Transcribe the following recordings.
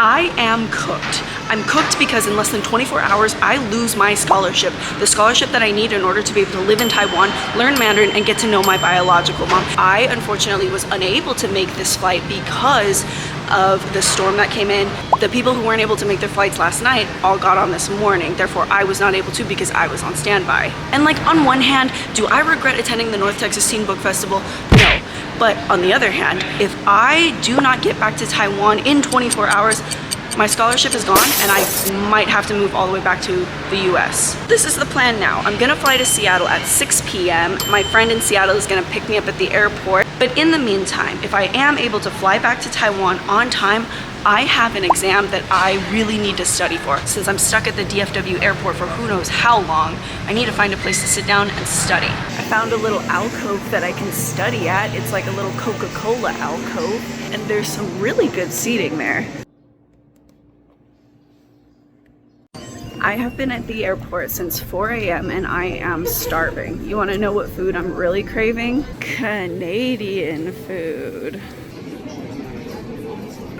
I am cooked. I'm cooked because in less than 24 hours, I lose my scholarship. The scholarship that I need in order to be able to live in Taiwan, learn Mandarin, and get to know my biological mom. I unfortunately was unable to make this flight because of the storm that came in. The people who weren't able to make their flights last night all got on this morning. Therefore, I was not able to because I was on standby. And like, on one hand, do I regret attending the North Texas Teen Book Festival? No. But on the other hand, if I do not get back to Taiwan in 24 hours, my scholarship is gone and I might have to move all the way back to the US. This is the plan now. I'm gonna fly to Seattle at 6 p.m. My friend in Seattle is gonna pick me up at the airport. But in the meantime, if I am able to fly back to Taiwan on time, I have an exam that I really need to study for. Since I'm stuck at the DFW airport for who knows how long, I need to find a place to sit down and study. I found a little alcove that I can study at. It's like a little Coca-Cola alcove, and there's some really good seating there. I have been at the airport since 4 a.m. and I am starving. You want to know what food I'm really craving? Canadian food.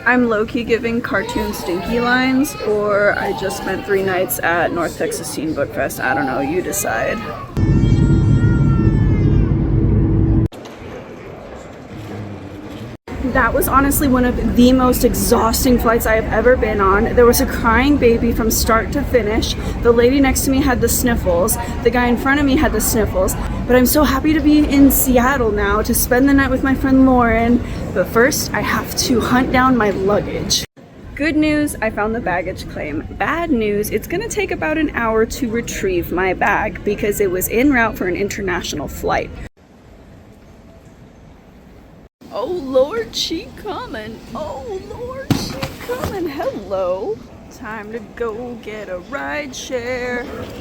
I'm low-key giving cartoon stinky lines, or I just spent 3 nights at North Texas Teen Book Fest. I don't know, you decide. That was honestly one of the most exhausting flights I have ever been on. There was a crying baby from start to finish. The lady next to me had the sniffles. The guy in front of me had the sniffles. But I'm so happy to be in Seattle now to spend the night with my friend Lauren. But first, I have to hunt down my luggage. Good news, I found the baggage claim. Bad news, it's gonna take about an hour to retrieve my bag because it was en route for an international flight. Oh Lord, she coming. Oh Lord, she coming. Hello. Time to go get a ride share.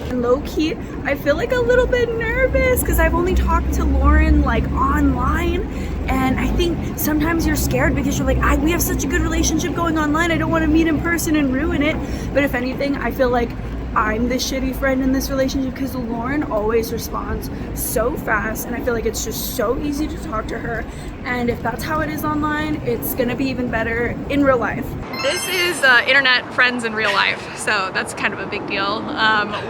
And low-key, I feel like a little bit nervous because I've only talked to Lauren like online, and I think sometimes you're scared because you're like, we have such a good relationship going online, I don't want to meet in person and ruin it. But if anything, I feel like I'm the shitty friend in this relationship because Lauren always responds so fast, and I feel like it's just so easy to talk to her. And if that's how it is online, it's gonna be even better in real life. This is internet friends in real life, so that's kind of a big deal.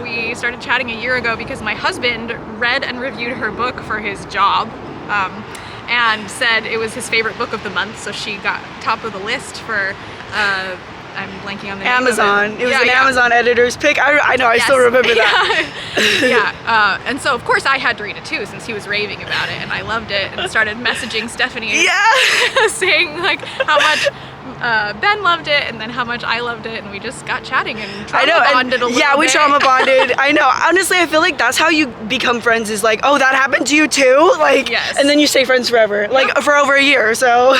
We started chatting a year ago because my husband read and reviewed her book for his job, and said it was his favorite book of the month, so she got top of the list for I'm blanking on the name Amazon. of It was an Amazon editor's pick. I know, I still remember that. And so of course I had to read it too, since he was raving about it, and I loved it and started messaging Stephanie saying like how much Ben loved it and then how much I loved it, and we just got chatting and trauma bonded a little bit. Yeah, we trauma bonded. I know. Honestly, I feel like that's how you become friends, is like, oh, that happened to you too? Like, yes. And then you stay friends forever, like for over a year, so.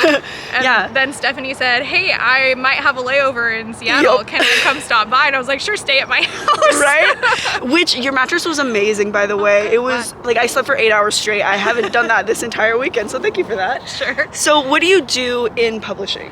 And then Stephanie said, hey, I might have a layover in Seattle. Can I come stop by? And I was like, sure, stay at my house. Right? Which, your mattress was amazing, by the way. It was, like, I slept for 8 hours straight. I haven't done that this entire weekend, so thank you for that. Sure. So what do you do in publishing?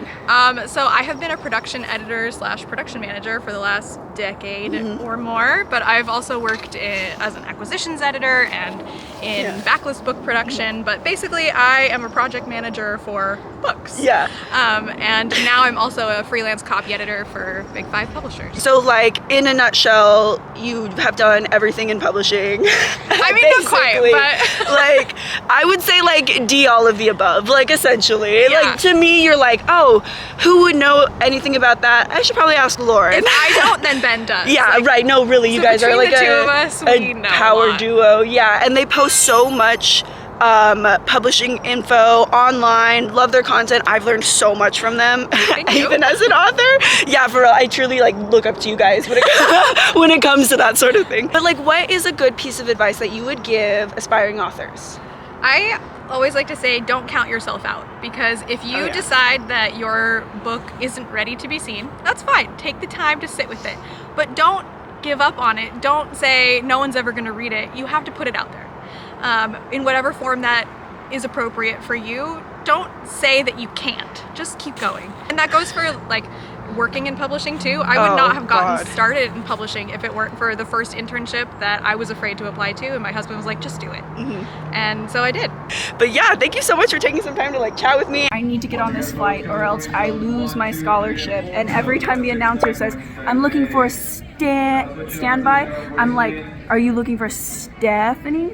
So I have been a production editor / production manager for the last decade or more, but I've also worked as an acquisitions editor and in backlist book production, but basically I am a project manager for books. Yeah. And now I'm also a freelance copy editor for Big 5 publishers. So like, in a nutshell, you have done everything in publishing. I mean, not quite, but like, I would say like D all of the above, like essentially. Yeah. Like, to me, you're like, oh, who would know anything about that? I should probably ask Lauren. If I don't, then Ben does. Yeah, like, right. No, really, you guys are like the two of us, we know power duo. Yeah, and they post so much publishing info online. Love their content. I've learned so much from them. Thank you. Even as an author. Yeah, for real, I truly like look up to you guys when it comes to that sort of thing. But like, what is a good piece of advice that you would give aspiring authors? I always like to say, don't count yourself out, because if you decide that your book isn't ready to be seen, that's fine. Take the time to sit with it, but don't give up on it. Don't say no one's ever going to read it. You have to put it out there in whatever form that is appropriate for you. Don't say that you can't. Just keep going. And that goes for like working in publishing too. I would not have gotten started in publishing if it weren't for the first internship that I was afraid to apply to, and my husband was like, just do it. And so I did. But yeah, thank you so much for taking some time to like chat with me. I need to get on this flight or else I lose my scholarship. And every time the announcer says, I'm looking for a standby, I'm like, are you looking for Stephanie?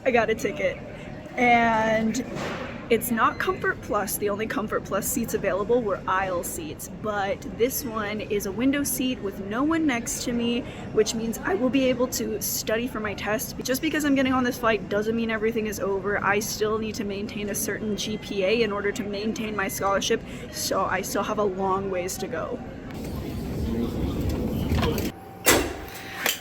I got a ticket. And it's not Comfort Plus. The only Comfort Plus seats available were aisle seats, but this one is a window seat with no one next to me, which means I will be able to study for my test. Just because I'm getting on this flight doesn't mean everything is over. I still need to maintain a certain GPA in order to maintain my scholarship, so I still have a long ways to go.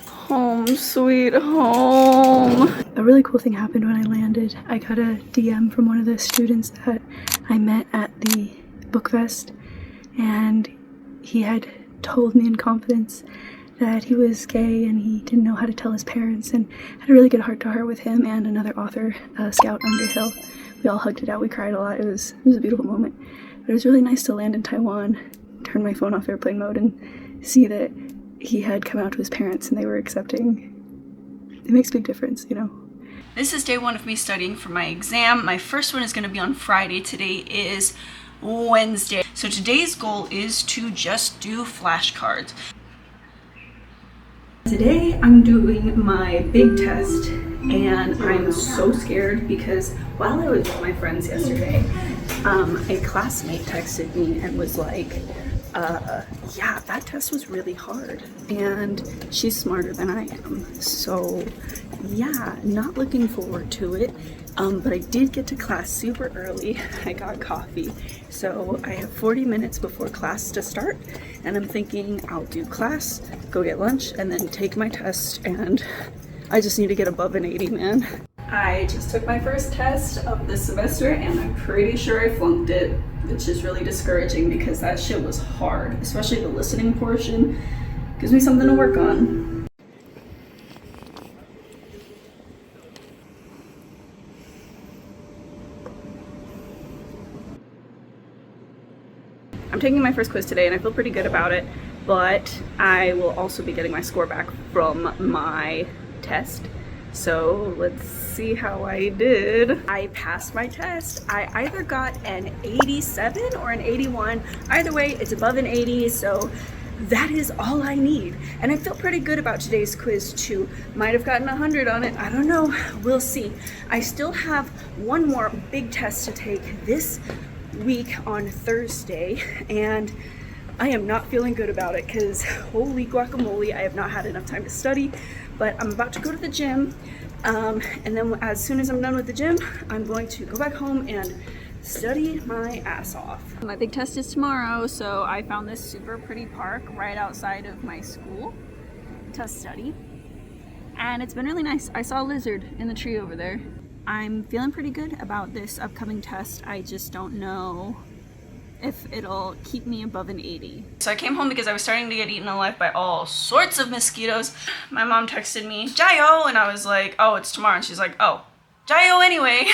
Home sweet home. A really cool thing happened when I landed. I got a DM from one of the students that I met at the book fest, and he had told me in confidence that he was gay and he didn't know how to tell his parents, and had a really good heart-to-heart with him and another author, Scout Underhill. We all hugged it out, we cried a lot. It was a beautiful moment. But it was really nice to land in Taiwan, turn my phone off airplane mode, and see that he had come out to his parents and they were accepting. It makes a big difference, you know. This is day one of me studying for my exam. My first one is going to be on Friday. Today is Wednesday. So today's goal is to just do flashcards. Today I'm doing my big test and I'm so scared because while I was with my friends yesterday, a classmate texted me and was like, yeah, that test was really hard, and she's smarter than I am, so yeah, not looking forward to it, but I did get to class super early. I got coffee, so I have 40 minutes before class to start, and I'm thinking I'll do class, go get lunch, and then take my test, and I just need to get above an 80, man. I just took my first test of this semester and I'm pretty sure I flunked it, which is really discouraging because that shit was hard, especially the listening portion. Gives me something to work on. I'm taking my first quiz today and I feel pretty good about it, but I will also be getting my score back from my test. So let's see how I did. I passed my test. I either got an 87 or an 81. Either way, it's above an 80, so that is all I need. And I feel pretty good about today's quiz too. Might have gotten 100 on it, I don't know, we'll see. I still have one more big test to take this week on Thursday, and I am not feeling good about it because holy guacamole, I have not had enough time to study. But I'm about to go to the gym, and then as soon as I'm done with the gym, I'm going to go back home and study my ass off. My big test is tomorrow, so I found this super pretty park right outside of my school to study. And it's been really nice. I saw a lizard in the tree over there. I'm feeling pretty good about this upcoming test. I just don't know if it'll keep me above an 80. So I came home because I was starting to get eaten alive by all sorts of mosquitoes. My mom texted me, "Jayo," and I was like, oh, it's tomorrow. And she's like, oh, Jayo anyway.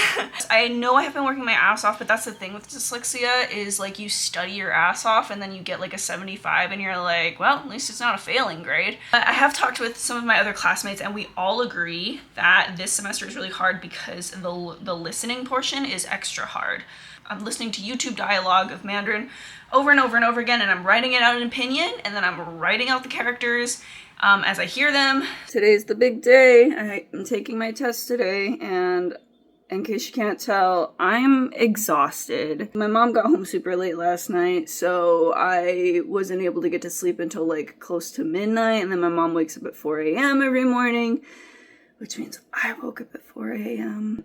I know I have been working my ass off, but that's the thing with dyslexia is like you study your ass off and then you get like a 75 and you're like, well, at least it's not a failing grade. I have talked with some of my other classmates and we all agree that this semester is really hard because the listening portion is extra hard. I'm listening to YouTube dialogue of Mandarin over and over and over again, and I'm writing it out in opinion, and then I'm writing out the characters as I hear them. Today's the big day. I'm taking my test today, and in case you can't tell, I'm exhausted. My mom got home super late last night, so I wasn't able to get to sleep until like close to midnight, and then my mom wakes up at 4 a.m. every morning, which means I woke up at 4 a.m.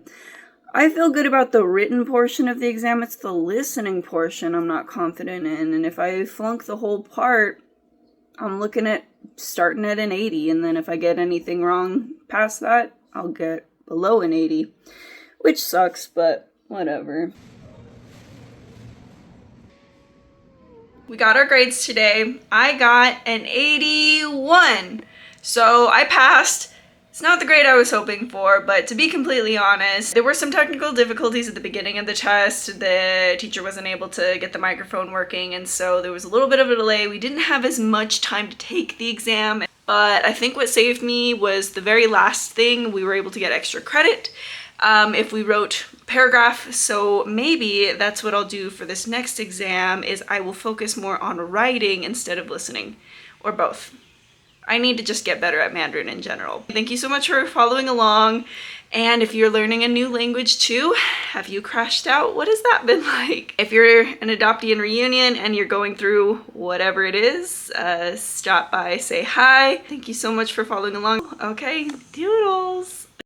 I feel good about the written portion of the exam. It's the listening portion I'm not confident in. And if I flunk the whole part, I'm looking at starting at an 80. And then if I get anything wrong past that, I'll get below an 80. Which sucks, but whatever. We got our grades today. I got an 81. So I passed. It's not the grade I was hoping for, but to be completely honest, there were some technical difficulties at the beginning of the test. The teacher wasn't able to get the microphone working, and so there was a little bit of a delay. We didn't have as much time to take the exam, but I think what saved me was the very last thing. We were able to get extra credit, if we wrote a paragraph. So maybe that's what I'll do for this next exam, is I will focus more on writing instead of listening, or both. I need to just get better at Mandarin in general. Thank you so much for following along. And if you're learning a new language too, have you crashed out? What has that been like? If you're an adoptee in reunion and you're going through whatever it is, stop by, say hi. Thank you so much for following along. Okay, doodles.